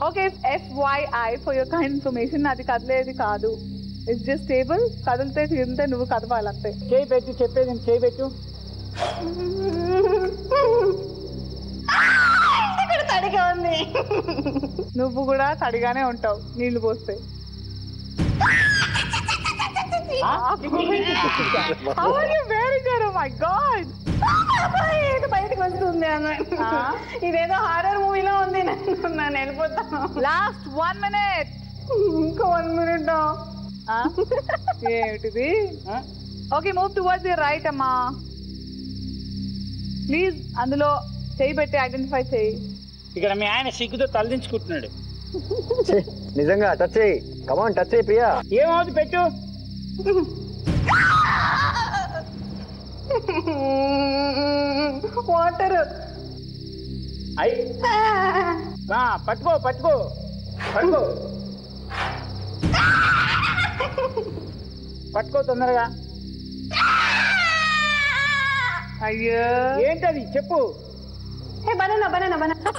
Okay, FYI for your kind information, అది కదిలేది కాదు. It's just stable. కదిలితే తిరిగితే నువ్వు కదపాలంతే. చేయి పెట్టు, చెప్పేది చేయి పెట్టు. ఇక్కడ తడిగా ఉంది. నువ్వు కూడా తడిగానే ఉంటావు నీళ్లు పోస్తే. Very good. Oh my God, ఏంటి బయటకు వస్తుంది అన్న? ఇదేదో హారర్ మూవీలో ఉంది. నేను వెళ్ళిపోతాను. Last 1 minute. ఇంకా 1 minute. ఏమిటిది? Okay, move towards your right అమ్మా. ప్లీజ్ అందులో చేయి పెట్టి ఐడెంటిఫై చేయి. ఇక్కడ మీ ఆయన సిగ్గుతో తలదించుకుంటున్నాడు. నిజంగా టచ్ చేయి. కమాన్ టచ్ చేయి ప్రియా. ఏమవుతుంది పెట్టు. వాటర్. పట్టుకో పట్టుకో పట్టుకో పట్టుకో తొందరగా. అయ్యో, ఏంటది చెప్పు. Banana banana banana.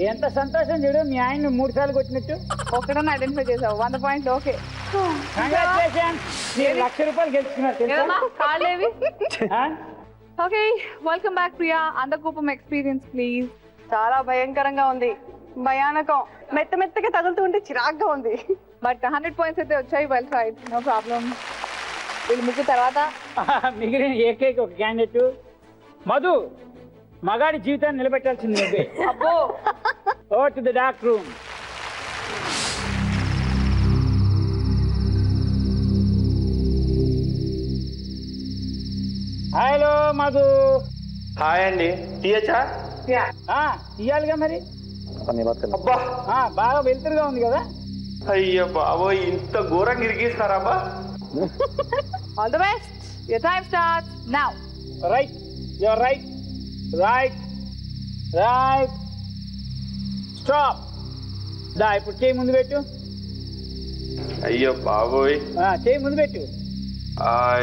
ఎంత సంతోషం చూడు, మీ ఆయన 3 సార్లు కొట్టినట్టు. ఒక్కడన్నా ఐడెంటిఫై చేసావు. 100 పాయింట్. ఓకే, కంగ్రాచులేషన్స్, మీరు 1,00,000 రూపాయలు గెలుచుకున్నారు తెలుసా? కాళ్ళేవి. ఆ? Okay, welcome back Priya. అందకూపం ఎక్స్పీరియన్స్ ప్లీజ్. చాలా భయంకరంగా ఉంది, భయానకం. మెత్త మెత్తగా తగులుతూ ఉంటే చిరాగ్గా ఉంది. బట్ 100 పాయింట్స్ అయితే వచ్చాయి. Well tried, no problem. వీళ్ళు ముగ్గురు తర్వాత మిగిలిన ఏకైక ఒక క్యాండిడేట్ మధు. మగాడి జీవితాన్ని నిలబెట్టాల్సింది నువ్వే. అబ్బో, over to the dark room. Hello Madhu. Hi అండి, తీయచ్చా? తీయాలిగా మరి. అబ్బా, బాగా వెలుతురుగా ఉంది కదా. అయ్యో బాబోయ్, ఇంత ఘోరంగా ఇరికిస్తారాబ్బా. All the best. Your time starts now. Right, your right right right stop. దా ఇప్పుడు చేయి ముందు పెట్టు. అయ్యో బాబోయ్, చేయి ముందు పెట్టు.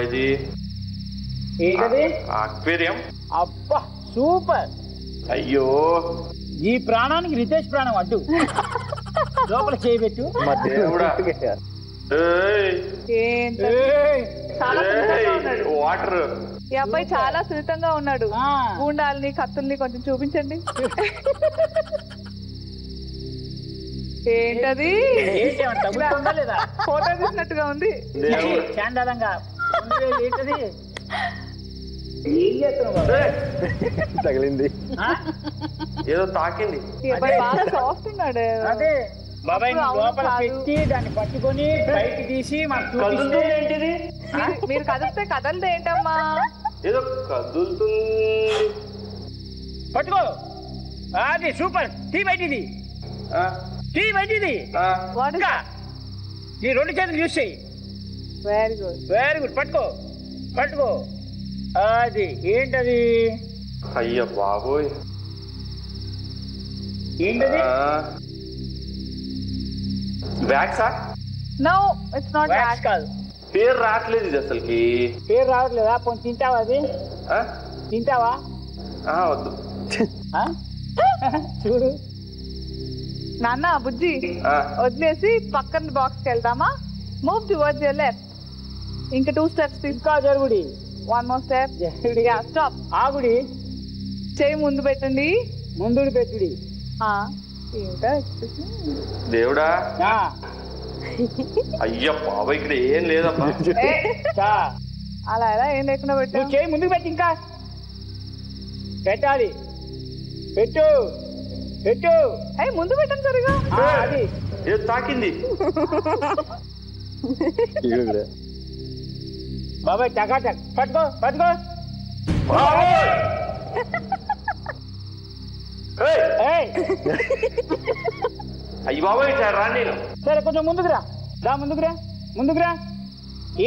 ఇది ఏంటది? అక్వేరియం. అబ్బా సూపర్. అయ్యో, ఈ ప్రాణానికి రితేష్ ప్రాణం అడ్డు. లోపల చేయి పెట్టు. దేవుడా. ఏయ్, ఏంటది? ఏయ్. చాలా సున్నితంగా ఉన్నాడు. వాటర్. ఈ అబ్బాయి చాలా సున్నితంగా ఉన్నాడు. గూండాల్ని కత్తుల్ని కొంచెం చూపించండి. ఏంటది? ఏంటి ఏమన్నా తగులుతుందా లేదా? ఫోటో తీసినట్టుగా ఉంది. దేవుడా. చాండాలంగా ఏంటది? ఏం చేస్తున్నావు బాబాయ్? తగిలింది. ఆ? ఏదో తాకింది. ఈ అబ్బాయి బాగా సాఫ్ట్ ఉన్నాడు. అదే బాబాయ్ నువ్వు అవును, లోపల కాదు. పెట్టి దాన్ని పట్టుకొని బయటికి తీసి మాకు చూపిస్తే కదులుతుంది ఏంటిది? మీరు కదిలితే కదలదు ఏంటమ్మా? ఏదో కదులుతుంది. పట్టుకో. అది సూపర్. టీ బయటిది, ఆ, టీ బయటిది. ఆ. వాట్ ఇస్ ఇంకా నీ రెండు చేతులు యూస్ చెయ్యి. Very good. Very good. పట్టుకో పట్టుకో. అది ఏంటది? అయ్య బాబోయ్. ఏంటది? వ్యాక్సా? No it's not wax that. కాదు. పేరు రావట్లేదు ఇది అసలుకి. పేరు రావట్లేదా? పోనీ తింటావా? అది ఆ? తింటావా? వద్దు. ఆ? చూడు. నాన్న బుజ్జి ఆ. వదిలేసి పక్కన బాక్స్ కి వెళ్దామా? Move towards your left. ఇంకా 2 స్టెప్స్ తీసుకో. ఇంకా జరుగుడి. 1 more step. జరుగుడి. Yeah stop. ఆగుడి. చేయి ముందు పెట్టండి. ముందుడి పెట్టుడి. ఆ ఏంటో expression? దేవుడా. ఆ, అయ్య బాబోయ్ ఇక్కడ ఏం లేదమ్మా. ఏ, చా. అలా ఎలా ఏం లేకుండా పెట్టు. నువ్వు చేయి ముందుకు పెట్టి ఇంకా పెట్టాలి. పెట్టు పెట్టు. అయ్యి ముందు పెట్టండి సరిగా. ఆ, అది ఏదో తాకింది. బాబాయ్ టకాటక్. పట్టుకో పట్టుకో. బాబోయ్. ఏయ్, ఏయ్, అయ్య బాబోయ్ ఇట్లా రా నేను. సరే కొంచెం ముందుకు రా. రా ముందుకు రా. ముందుకు రా.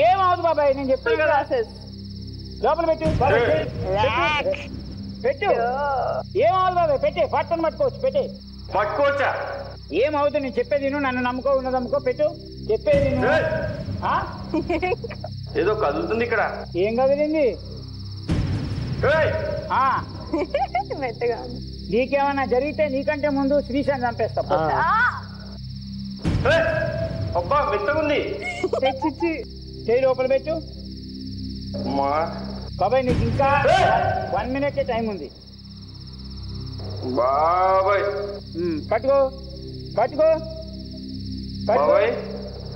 ఏమవుతుంది బాబాయ్ నేను చెప్తాను కదా. ప్రాసెస్. లోపల పెట్టు బాబాయ్, చేయి. పెట్టు. ఏమవుతుంది బాబాయ్? పెట్టే. పట్టుకొని పట్టుకోవచ్చు. పెట్టే. పట్టుకోవచ్చా? ఏమవుతుంది? నేను చెప్పేది విను. నన్ను నమ్ముకో ఉన్నది నమ్ముకో. పెట్టు. చెప్పేది విను. ఏయ్, ఆ? ఏదో కదులుతుంది ఇక్కడ. ఏం కదిలింది? ఏయ్, ఆ, మెత్తగా. నీకేమన్నా జరిగితే నీకంటే ముందు శ్రీశాంత్ చంపేస్తా. పో. ఏయ్, అబ్బా మెత్తగుంది. చిచ్చి. చేయి లోపల పెట్టు. అమ్మా. బాబాయ్ నీకు ఇంకా 1 minute టైం ఉంది. బాబాయ్. పట్టుకో పట్టుకో పట్టుకో. బాబాయ్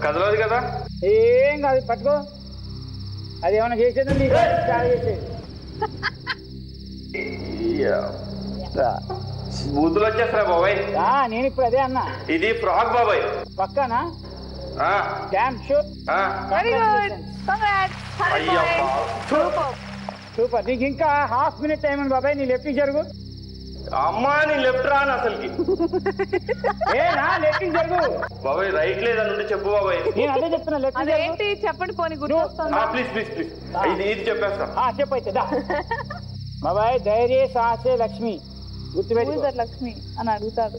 కదలదు కదా? ఏం కాదు. పట్టుకో. అది ఏమైనా చేసేది నీకు చాలా చేసేది. ఇయ్యా. బూతులు వచ్చేస్తారా బాబాయ్? నేను ఇప్పుడు అదే అన్నా. ఇది ఫ్రాక్ బాబాయ్. పక్కనా? ఆ, డ్యామ్ షూర్. ఆ. Very good. కంగ్రాట్స్. అయ్యా సూపర్. సూపర్. నీకు ఇంకా 1/2 minute టైం ఉంది బాబాయ్. నీ లెఫ్ట్ జరుగు. అమ్మా నీ లెఫ్ట్ రాను అసలుకి. నా లెఫ్ట్ జరుగు. బాబాయ్ రైట్ లేదని చెప్పు బాబాయ్. నేను అదే చెప్తున్నా. లెఫ్ట్ జరుగు. అదేంటి చెప్పండి పోనీ గుర్తొస్తుందా? Please please please. ఇది చెప్పేస్తా. చెప్పు అయితే. దా బాబాయ్. ధైర్య సాహసే Lakshmi. గుర్తుపెట్టు. Who is that Lakshmi అని అడుగుతాడు.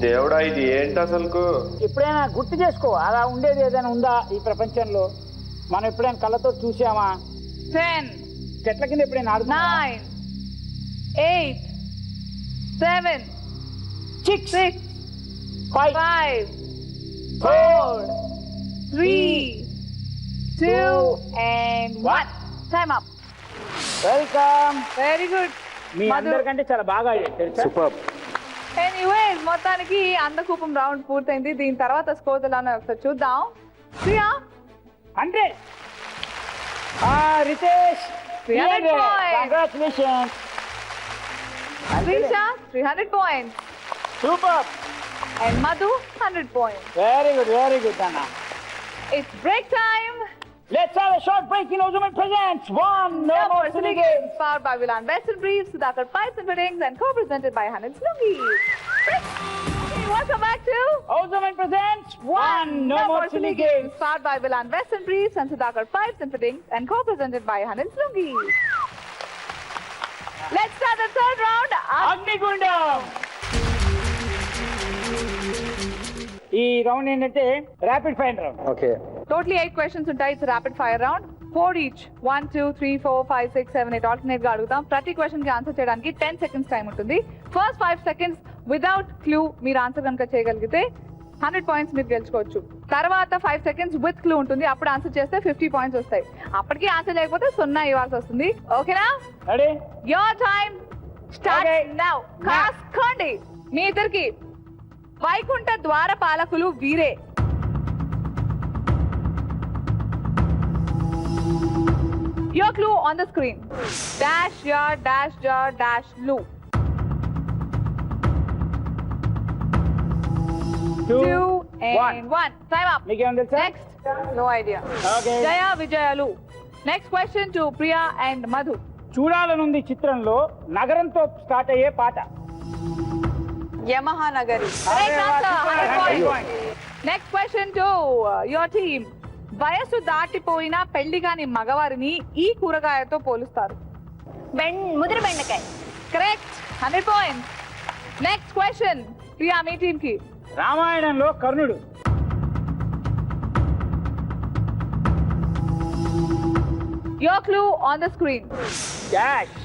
దేవుడా ఇది ఏంటి అసలుకు? ఎప్పుడైనా గుర్తు చేసుకో. అలా ఉండేది ఏదైనా ఉందా ఈ ప్రపంచంలో? మనం ఎప్పుడైనా కళ్ళతో చూసామా? 10 చెట్ల కింద ఎప్పుడైనా ఆడుకున్నామా? 9 8 7 6 5 5 4 3 2 and 1. Time up. Welcome. Very good. మీ అందరికంటే చాలా బాగా ఆడారు తెలుసా? సూపర్. ఎనీవేస్ మొత్తానికి అందకూపం రౌండ్ పూర్తయింది. దీని తర్వాత స్కోర్ ఎలా ఒకసారి చూద్దాం. Priya 100. Ritesh 300 points. Congratulation. Trisha 300 points super. and Madhu 100 points. Very good very good అన్న. It's break time. Let's have a short break in Ozuman presents one no more silly games. Powered by Vilan Western Briefs, Sudhakar Pipes and Fittings, and co-presented by Hannes Lungi. Welcome back to Ozuman presents one no more silly games. Powered by Vilan Western Briefs and Sudhakar Pipes and Fittings, and co-presented by Hannes Lungi. Let's start the third round. అగ్నిగుండం. ఈ round ఏంటంటే rapid fire round. Okay. Totally 8 questions ఉంటాయి. It's a rapid fire round. 4 each. 1 2 3 4 5 6 7 8 alternate గా అడుగుతాం. ప్రతి question కి answer చేయడానికి 10 seconds time ఉంటుంది. ఫస్ట్ 5 seconds వితౌట్ క్లూ మీరు ఆన్సర్ కనుక చేయగలిగితే 100 points మీరు గెలుచుకోవచ్చు. తర్వాత 5 seconds విత్ క్లూ ఉంటుంది. అప్పుడు ఆన్సర్ చేస్తే 50 points వస్తాయి. అప్పటికి ఆన్సర్ చేయకపోతే 0 ఇవ్వాల్సి వస్తుంది. ఓకేనా? Ready? Your time start Okay. Now. కాసుకోండి. మీ ఇద్దరికి వైకుంఠ ద్వార పాలకులు వీరే. Your clue on the screen. Dash your dash your dash lu. 2 and 1. Time up. మీకేం తెలుసా? Next. No idea. Okay. Jaya Vijayalu. Next question to Priya and Madhu. చూడాలనుంది చిత్రంలో నగరంతో స్టార్ట్ అయ్యే పాట. Yamaha Nagari. Correct answer. 100 100 points. Next question to your team. వయస్సు దాటిపోయిన పెళ్లి కాని మగవారిని ఈ కూరగాయతో పోలుస్తారు. ముదిరి బెండకాయ. Correct. 100 points. Next question Priya మీ టీమ్ కి. రామాయణంలో కర్ణుడు. Your clue on the screen. Dash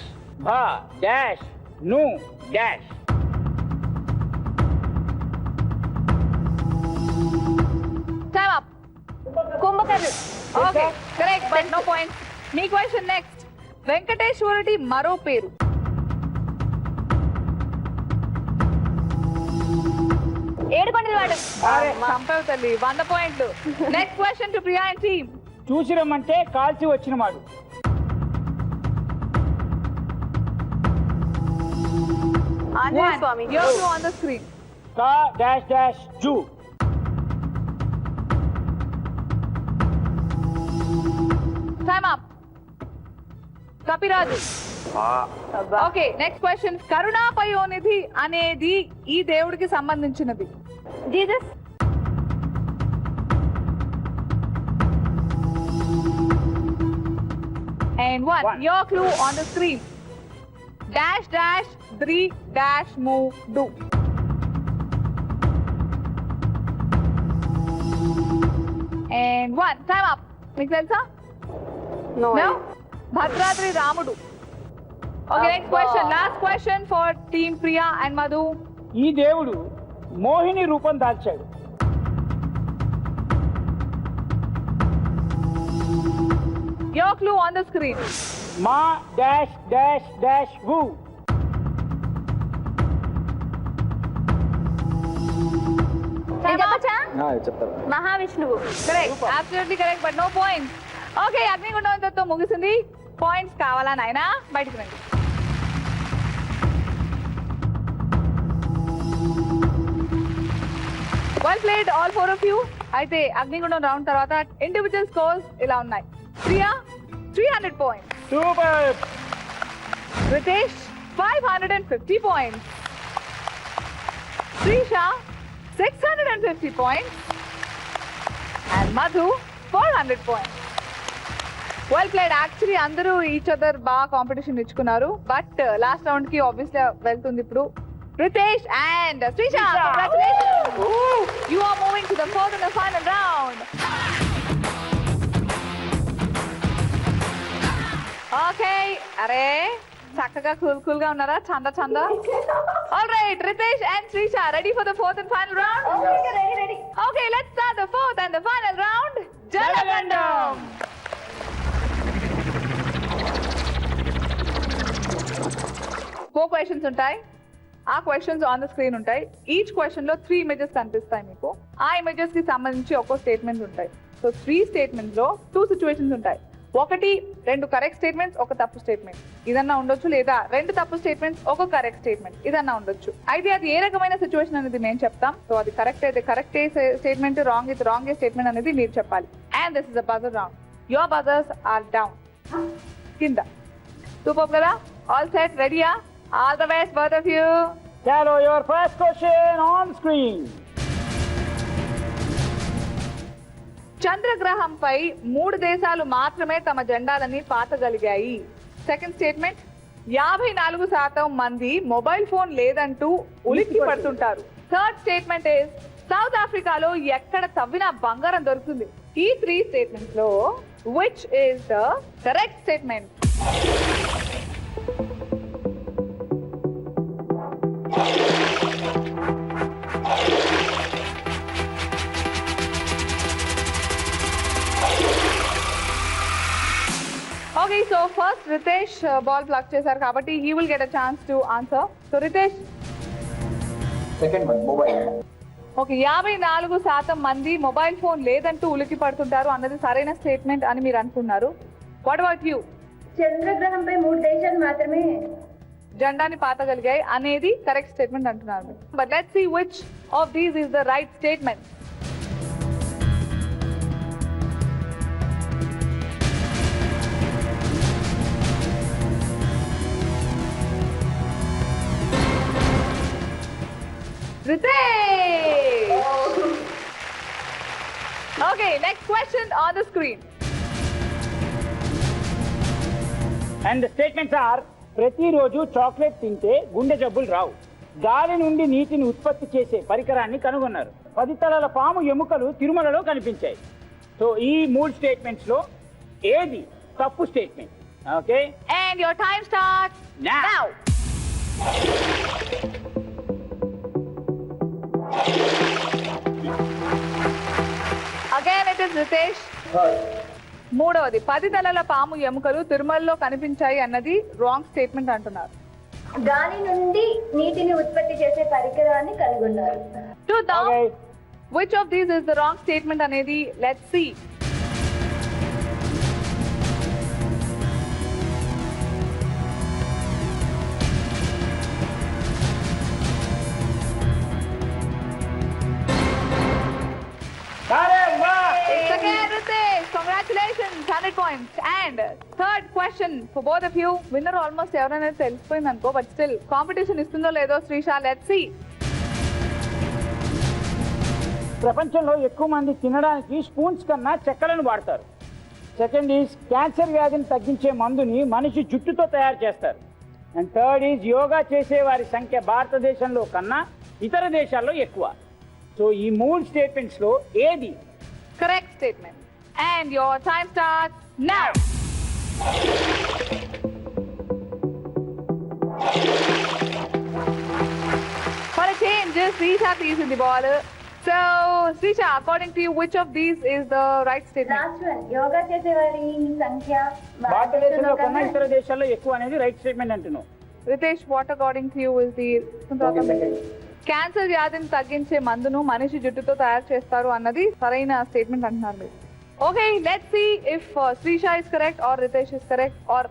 భా డాష్ ను డాష్. Time up. కుంభకర్ణుడు. Okay, correct but no points. మీ క్వశ్చన్ నెక్స్ట్. వెంకటేశ్వరుడి మరో పేరు. ఏడుకొండల వాడు. చంపావు తల్లి. 100 పాయింట్లు. Next question to Priya and team. చూసి రమ్మంటే కాల్చి వచ్చిన వాడు. ఆంజనేయ స్వామి. Your clue on the screen. కా డాష్ డాష్ జూ. Time up. Kapiraju. Okay next question. కరుణాపయోనిధి అనేది ఈ దేవుడికి సంబంధించినది. Jesus. And one. Your clue on the screen. Dash dash 3 dash move do. And one. Time up. మీకు తెలుసా? No. Bhadradri Ramudu. Okay next question. Last question for team Priya and Madhu. ఈ దేవుడు మోహిని రూపం దాల్చాడు. Your clue on the screen. మా dash dash dash వు. చెప్పచ్చా? చెప్తారు. Mahavishnu. Correct. Absolutely correct but no points. Okay అగ్నిగుండంతో ముగిసింది. పాయింట్స్ కావాలా నాయనా? బయటికి రండి. Well played all 4 of you. అయితే అగ్నిగుండం రౌండ్ తర్వాత ఇండివిజువల్ స్కోర్స్ ఇలా ఉన్నాయి. Priya 300 points. Super. Ritesh 550 points. Shrisha 650 points. And Madhu 400 points. Well played. Actually అందరూ ఈచ్ అదర్ బాగా కాంపిటీషన్ ఇచ్చుకున్నారు. బట్ లాస్ట్ రౌండ్ కి ఆబ్వియస్లీ వెళ్తుంది ఇప్పుడు Ritesh and Shrisha. Congratulations. You are moving to the fourth and the final round. Okay అరే చక్కగా కూల్ గా ఉన్నారా? చంద చంద. All right Ritesh and Shrisha ready for the fourth and final round. Okay let's start the fourth and the final round. జలగండం. 4 questions ఉంటాయి. ఆ questions on the screen ఉంటాయి. ఈచ్ క్వశ్చన్ లో 3 ఇమేజెస్ కనిపిస్తాయి మీకు. ఆ ఇమేజెస్ కి సంబంధించి ఒక్కో స్టేట్మెంట్ ఉంటాయి. సో 3 స్టేట్మెంట్స్ లో 2 సిచ్యువేషన్స్ ఉంటాయి. 2 కరెక్ట్ స్టేట్మెంట్స్, 1 తప్పు స్టేట్మెంట్ ఇదన్నా ఉండొచ్చు, లేదా 2 తప్పు స్టేట్మెంట్స్, 1 కరెక్ట్ స్టేట్మెంట్ ఇదన్నా ఉండొచ్చు. అయితే అది ఏ రకమైన సిచ్యువేషన్ అనేది మేము చెప్తాం. సో అది కరెక్ట్ అయితే కరెక్ట్ స్టేట్మెంట్, రాంగ్ అయితే రాంగ్ స్టేట్మెంట్ అనేది మీరు చెప్పాలి. And this is a buzzer round. Your buzzers are down కింద. సూపర్ కదా? All set? రెడీయా? All the best both of you. Chalo, your first question on screen. చంద్రగ్రహంపై 3 దేశాలు మాత్రమే తమ జెండాలని పాతగలిగాయి. Second statement. 54% మంది మొబైల్ ఫోన్ లేదంటూ ఉలిక్కి పడుతుంటారు. థర్డ్ స్టేట్మెంట్ ఇస్ సౌత్ ఆఫ్రికాలో ఎక్కడ తవ్వినా బంగారం దొరుకుతుంది. ఈ 3 స్టేట్మెంట్స్ లో which is the correct statement? Okay so first Ritesh బాల్ ప్లగ్ చేశారు కాబట్టి he will get a chance to answer. So Ritesh. Second one mobile. Okay 54% మంది మొబైల్ ఫోన్ లేదంటూ ఉలికి పడుతుంటారు అన్నది సరైన స్టేట్మెంట్ అని మీరు అనుకున్నారు. What about you? చంద్రగ్రహంపై 3 దేశాలు మాత్రమే జెండాని పాతగలిగాయి అనేది కరెక్ట్ స్టేట్మెంట్ అంటున్నారు. But let's see which of these is the right statement. Okay, next question on the screen. And statements are: ప్రతిరోజు చాక్లెట్ తింటే గుండె జబ్బులు రావు. గాలి నుండి నీటిని ఉత్పత్తి చేసే పరికరాన్ని కనుగొన్నారు. 10 తలల పాము ఎముకలు తిరుమలలో కనిపించాయి. సో ఈ 3 స్టేట్మెంట్స్ లో ఏది తప్పు statement? Okay, And your time starts Now. Again it is Ritesh. మూడవది 10 తలల పాము ఎముకలు తిరుమలలో కనిపించాయి అన్నది రాంగ్ స్టేట్మెంట్ అంటున్నారు. గాలి నుండి నీటిని ఉత్పత్తి చేసే పరికరాన్ని కనుగొన్నారు. చూద్దాం okay. which of these is the wrong statement అనేది. let's see. It's again Ritesh. Congratulations, 100 points. And third question for both of you. Winner almost ఎవరైనా తెలిసిపోయింది అనుకో, but still competition ఇస్తుందో లేదో శ్రీష, let's see. ప్రపంచంలో ఎక్కువ మంది తినడానికి స్పూన్స్ కన్నా చెక్కలను వాడతారు. సెకండ్ ఈజ్ క్యాన్సర్ వ్యాధిని తగ్గించే మందుని మనిషి జుట్టుతో తయారు చేస్తారు. అండ్ థర్డ్ ఈజ్ యోగా చేసే వారి సంఖ్య భారతదేశంలో కన్నా ఇతర దేశాల్లో ఎక్కువ. సో ఈ 3 స్టేట్మెంట్స్ లో ఏది Correct statement. And your time starts now. For a change, Srisha తీసింది ball. So, Srisha, according to you, which of these is the right statement? Last one, yoga చేసే వారి సంఖ్య భారతదేశంలో కన్నా ఇతర దేశాల్లో ఎక్కువ అనేది రైట్ స్టేట్మెంట్ అంటున్నావు. Ritesh, what according to you is the cancer వ్యాధిని తగ్గించే మందును మనిషి జుట్టుతో తయారు చేస్తారు అన్నది సరైన స్టేట్మెంట్ అంటున్నారు మీరు. Okay, let's see if Shrisha is correct or Ritesh is correct or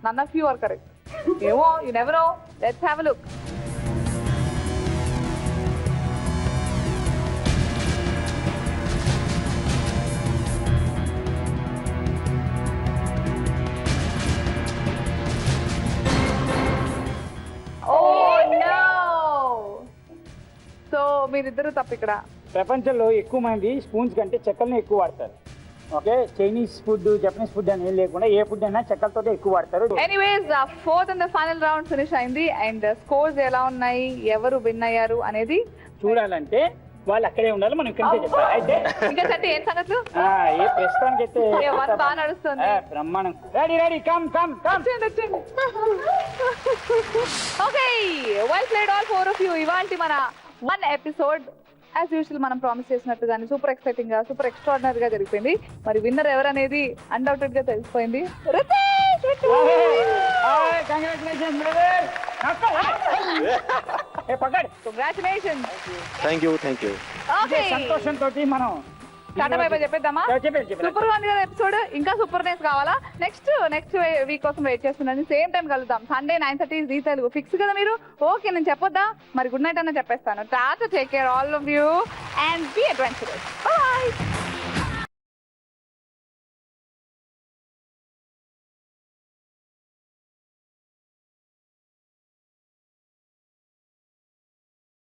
none of you are correct. ఏమో, you never know. Let's have a look. So మీరిద్దరు తప్ప ఇక్కడ. ప్రపంచంలో ఎక్కువ మంది స్పూన్స్ కంటే చెక్కల్ని ఎక్కువ వాడతారు. Okay, Chinese food, Japanese food అని ఏం లేకుండా ఏ ఫుడ్ అయినా చెక్కలతో ఎక్కువ వాడతారు. Anyways, fourth and final round finish అయింది. అండ్ స్కోర్స్ ఎలా ఉన్నాయి, ఎవరు విన్ అయ్యారు అనేది చూడాలంటే వాళ్ళు అక్కడే ఉండాలి, మనం ఇక్కడే చెప్పాలి. అయితే ఇంకా సరే ఏం సంగతులు? ఏ ప్రస్తుతానికి అయితే వన్ బాగా నడుస్తుంది. బ్రహ్మాండం. Ready come. Okay, well played all 4 of you. ఇవాల్టి మన 1 ఎపిసోడ్ యాజ్ యూజువల్ మనం ప్రామిస్ చేసినట్టుగానే సూపర్ ఎక్సైటింగ్ గా, సూపర్ ఎక్స్ట్రాడినరీ గా జరిగిపోయింది. మరి విన్నర్ ఎవరనేది అన్డౌటెడ్ గా తెలిసిపోయింది. Congratulations brother. Congratulations. Thank you. Okay, సంతోషంతో మనం టాటా బై బై చెప్పేద్దామా? చెప్పేది సూపర్ గా ఉంది కదా ఎపిసోడ్. ఇంకా సూపర్నెస్ కావాలా? నెక్స్ట్ వీక్ కోసం వెయిట్ చేస్తున్నాను. సేమ్ టైం కలుద్దాం. Sunday 9:30 Zee Telugu. ఫిక్స్ కదా మీరు? ఓకే, నేను చెప్పొద్దా? మరి గుడ్ నైట్ అన్న చెప్పేస్తాను. Tata, take care all of you and be adventurous. By.